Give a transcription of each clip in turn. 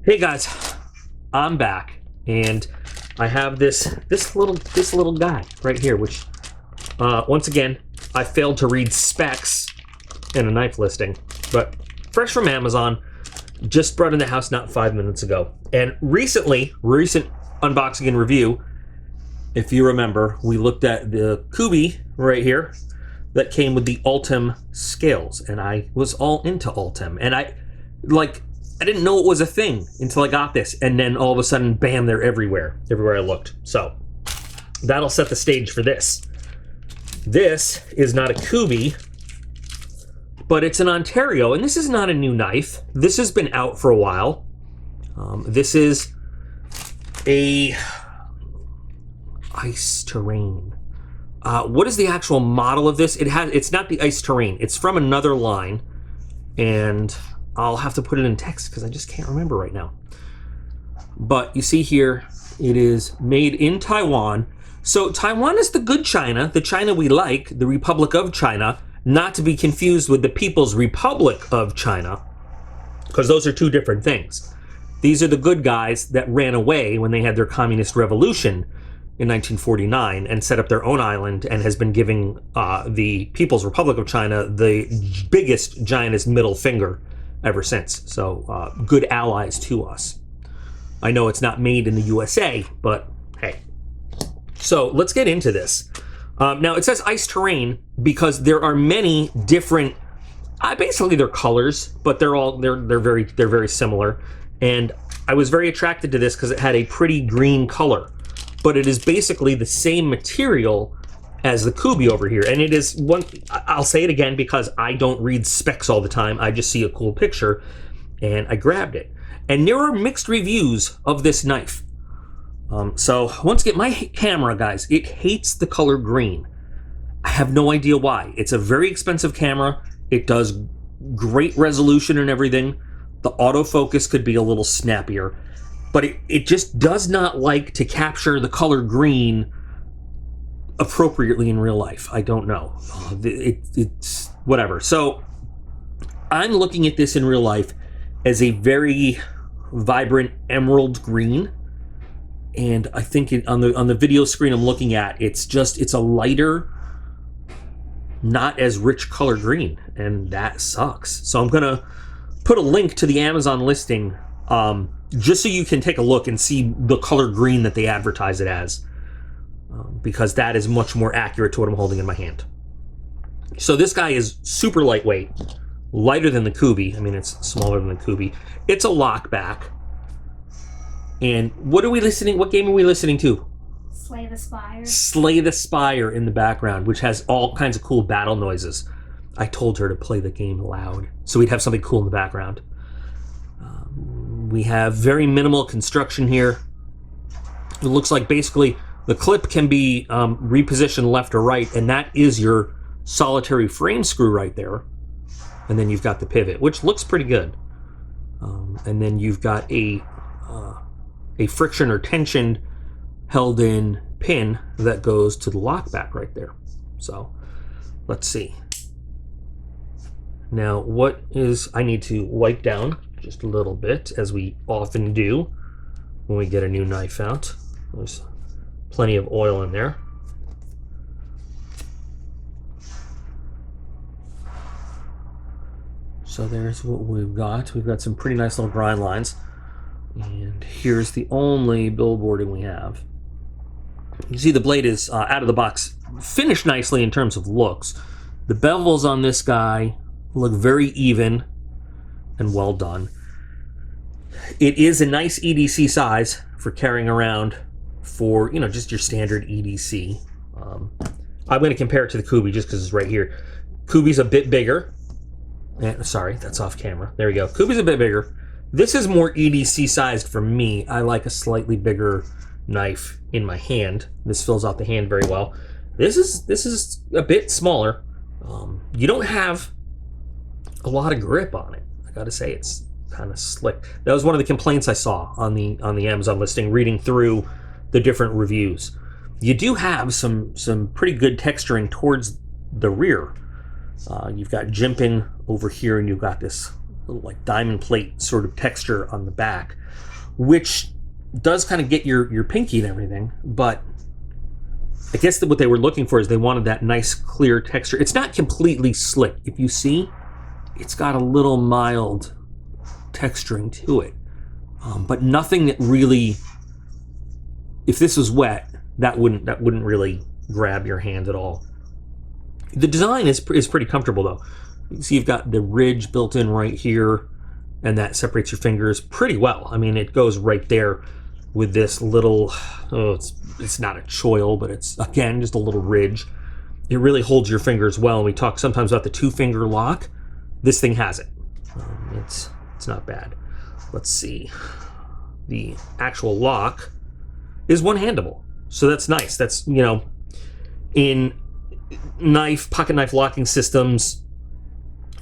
Hey guys, I'm back, and I have this little guy right here, which once again I failed to read specs in a knife listing, but fresh from Amazon, just brought in the house not 5 minutes ago. And recent unboxing and review, if you remember, we looked at the Kubi right here that came with the Ultem scales, and I was all into Ultem, and I didn't know it was a thing until I got this, and then all of a sudden, bam, they're everywhere I looked. So that'll set the stage for this. This is not a Kubi, but it's an Ontario, and this is not a new knife. This has been out for a while. This is a Ice Terrain. What is the actual model of this? It's not the Ice Terrain. It's from another line, and I'll have to put it in text because I just can't remember right now. But you see here, it is made in Taiwan. So Taiwan is the good China, the China we like, the Republic of China, not to be confused with the People's Republic of China, because those are two different things. These are the good guys that ran away when they had their communist revolution in 1949 and set up their own island, and has been giving the People's Republic of China the biggest, giantest middle finger ever since. So good allies to us. I know it's not made in the USA, but hey. So let's get into this. Now it says Ice Terrain because there are many different, basically they're colors, but they're very similar. And I was very attracted to this because it had a pretty green color, but it is basically the same material as the Kubi over here. And it is one, I'll say it again because I don't read specs all the time. I just see a cool picture and I grabbed it. And there are mixed reviews of this knife. So once again, my camera, guys, it hates the color green. I have no idea why. It's a very expensive camera. It does great resolution and everything. The autofocus could be a little snappier, but it just does not like to capture the color green appropriately in real life. I don't know. It's whatever. So I'm looking at this in real life as a very vibrant emerald green, and I think on the video screen I'm looking at, it's a lighter, not as rich color green, and that sucks. So I'm gonna put a link to the Amazon listing just so you can take a look and see the color green that they advertise it as. Because that is much more accurate to what I'm holding in my hand. So this guy is super lightweight, lighter than the Kubi. I mean, it's smaller than the Kubi. It's a lockback. And what game are we listening to? Slay the Spire. Slay the Spire in the background, which has all kinds of cool battle noises. I told her to play the game loud, so we'd have something cool in the background. We have very minimal construction here. It looks like basically the clip can be repositioned left or right, and that is your solitary frame screw right there. And then you've got the pivot, which looks pretty good. And then you've got a friction or tension held in pin that goes to the lockback right there. So let's see. Now I need to wipe down just a little bit, as we often do when we get a new knife out. There's plenty of oil in there. So there's what we've got. We've got some pretty nice little grind lines. And here's the only billboarding we have. You see the blade is out of the box, finished nicely in terms of looks. The bevels on this guy look very even and well done. It is a nice EDC size for carrying around for, just your standard EDC. I'm going to compare it to the Kubi just because it's right here. Kubi's a bit bigger. Sorry, that's off camera. There we go. Kubi's a bit bigger. This is more EDC sized for me. I like a slightly bigger knife in my hand. This fills out the hand very well. This is a bit smaller. You don't have a lot of grip on it. I gotta say, it's kind of slick. That was one of the complaints I saw on the Amazon listing, reading through the different reviews. You do have some pretty good texturing towards the rear. You've got jimping over here, and you've got this little like diamond plate sort of texture on the back, which does kind of get your pinky and everything, but I guess that what they were looking for is they wanted that nice clear texture. It's not completely slick. If you see, it's got a little mild texturing to it, but nothing that really, if this was wet, that wouldn't really grab your hand at all. The design is pretty comfortable though. You can see you've got the ridge built in right here, and that separates your fingers pretty well. I mean, it goes right there with this little, it's not a choil, but it's, again, just a little ridge. It really holds your fingers well, and we talk sometimes about the 2-finger lock. This thing has it. It's not bad. Let's see. The actual lock is one-handable, so that's nice. That's, you know, in pocket knife locking systems,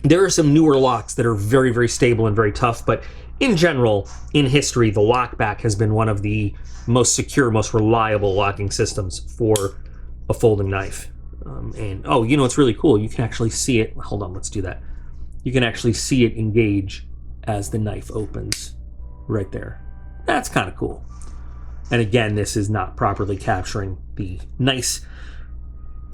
there are some newer locks that are very, very stable and very tough, but in general, in history, the lockback has been one of the most secure, most reliable locking systems for a folding knife. And, oh, you know, it's really cool. You can actually see it. Hold on, let's do that. You can actually see it engage as the knife opens right there. That's kind of cool. And again, this is not properly capturing the nice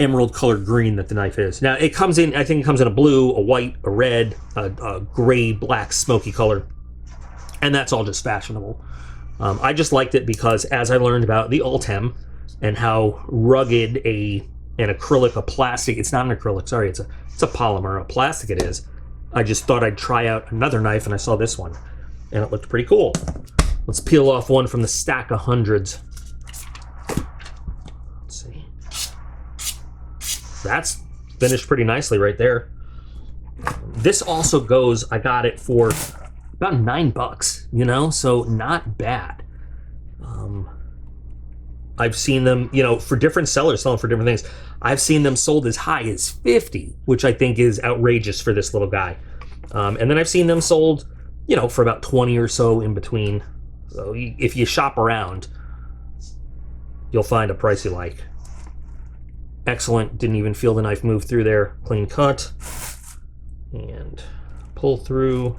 emerald colored green that the knife is. Now, it comes in, I think it comes in a blue, a white, a red, a gray, black, smoky color. And that's all just fashionable. I just liked it because as I learned about the Ultem and how rugged an acrylic, a plastic, it's not an acrylic, sorry, it's a polymer, a plastic it is, I just thought I'd try out another knife, and I saw this one, and it looked pretty cool. Let's peel off one from the stack of hundreds. Let's see. That's finished pretty nicely right there. This also goes, I got it for about $9, you know, so not bad. I've seen them, you know, for different sellers selling for different things. I've seen them sold as high as 50, which I think is outrageous for this little guy. And then I've seen them sold, you know, for about 20 or so in between. So if you shop around, you'll find a price you like. Excellent. Didn't even feel the knife move through there. Clean cut. And pull through.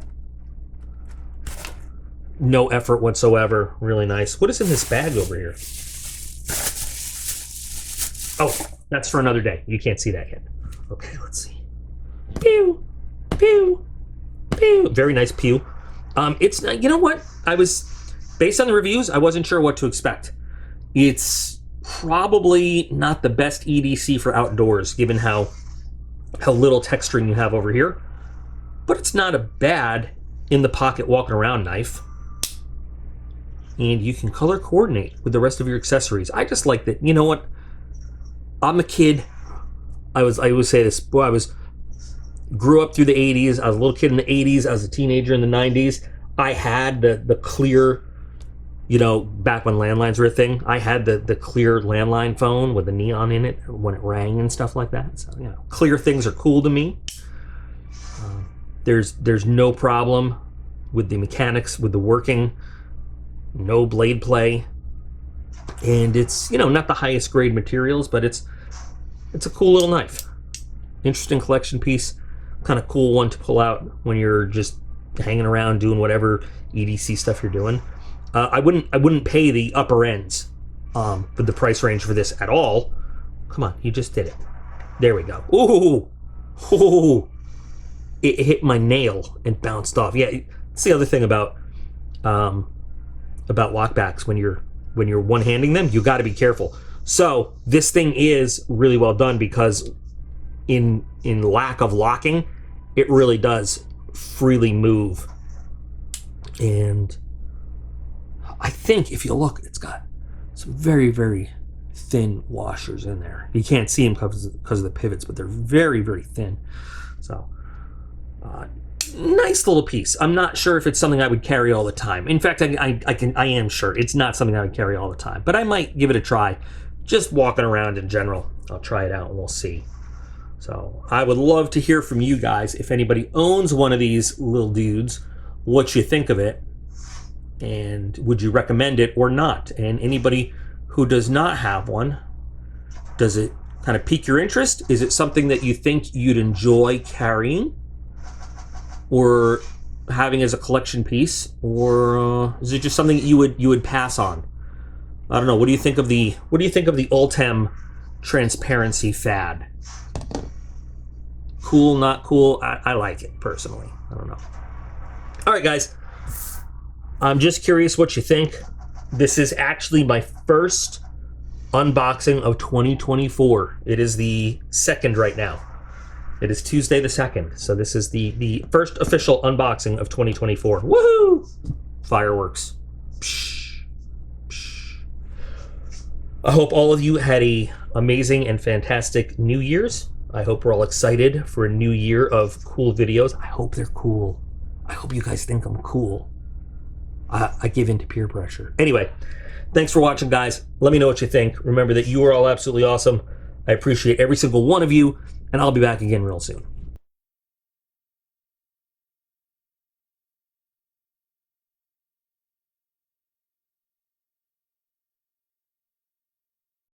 No effort whatsoever. Really nice. What is in this bag over here? Oh, that's for another day. You can't see that yet. Okay, let's see. Pew, pew, pew. Very nice pew. It's not, you know what? Based on the reviews, I wasn't sure what to expect. It's probably not the best EDC for outdoors, given how little texturing you have over here. But it's not a bad in the pocket walking around knife. And you can color coordinate with the rest of your accessories. I just like that. You know what? I'm a kid. I always say this. Boy, grew up through the 80s. I was a little kid in the 80s. I was a teenager in the 90s. I had the clear, you know, back when landlines were a thing. I had the clear landline phone with the neon in it when it rang and stuff like that. So, you know, clear things are cool to me. There's no problem with the mechanics, with the working. No blade play, and it's, you know, not the highest grade materials, but it's a cool little knife. Interesting collection piece, kind of cool one to pull out when you're just hanging around doing whatever EDC stuff you're doing. I wouldn't pay the upper ends for the price range for this at all. Come on, you just did it. There we go. Ooh, it hit my nail and bounced off. Yeah, it's the other thing about lockbacks. When you're one-handing them, you got to be careful. So this thing is really well done because in lack of locking, it really does freely move. And I think if you look, it's got some very, very thin washers in there. You can't see them because of the pivots, but they're very, very thin. So nice little piece. I'm not sure if it's something I would carry all the time. In fact, I am sure it's not something I would carry all the time, but I might give it a try. Just walking around in general, I'll try it out and we'll see. So I would love to hear from you guys. If anybody owns one of these little dudes, what you think of it, and would you recommend it or not? And anybody who does not have one, does it kind of pique your interest? Is it something that you think you'd enjoy carrying? Or having as a collection piece, or is it just something that you would pass on? I don't know. What do you think of the Ultem transparency fad? Cool, not cool? I like it personally. I don't know. All right, guys. I'm just curious what you think. This is actually my first unboxing of 2024. It is the 2nd right now. It is Tuesday the 2nd. So this is the first official unboxing of 2024. Woohoo! Fireworks. Psh, psh. I hope all of you had a amazing and fantastic New Year's. I hope we're all excited for a new year of cool videos. I hope they're cool. I hope you guys think I'm cool. I give in to peer pressure. Anyway, thanks for watching, guys. Let me know what you think. Remember that you are all absolutely awesome. I appreciate every single one of you, and I'll be back again real soon.